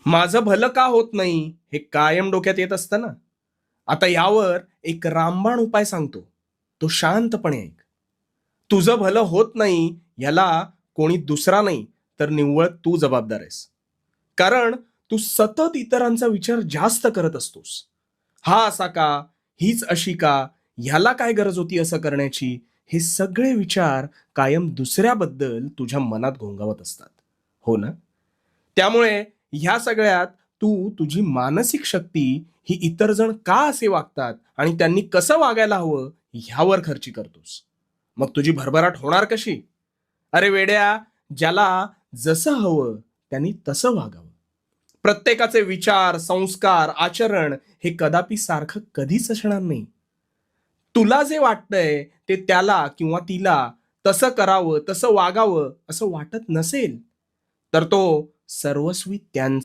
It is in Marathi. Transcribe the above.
माझं भलं का होत नाही हे कायम डोक्यात येत असतं ना. आता यावर एक रामबाण उपाय सांगतो. तो शांतपणे ऐक. तुझं भलं होत नाही ह्याला कोणी दुसरा नाही तर निव्वळ तू जबाबदार आहेस. कारण तू सतत इतरांचा विचार जास्त करत असतोस. हा असा का, हीच अशी का, ह्याला काय गरज होती असं करण्याची, हे सगळे विचार कायम दुसऱ्याबद्दल तुझ्या मनात घोंगावत असतात. हो ना? त्यामुळे ह्या सगळ्यात तू तुझी मानसिक शक्ती ही इतर जण का असे वागतात आणि त्यांनी कसं वागायला हवं ह्यावर खर्ची करतोस. मग तुझी भरभराट होणार कशी? अरे वेड्या, ज्याला जसं हवं त्यांनी तसं वागावं. प्रत्येकाचे विचार, संस्कार, आचरण हे कदापि सारखं कधीच असणार नाही. तुला जे वाटतंय ते त्याला किंवा तिला तसं करावं, तसं वागावं असं वाटत नसेल, तर तो सर्वस्वी त्यांचा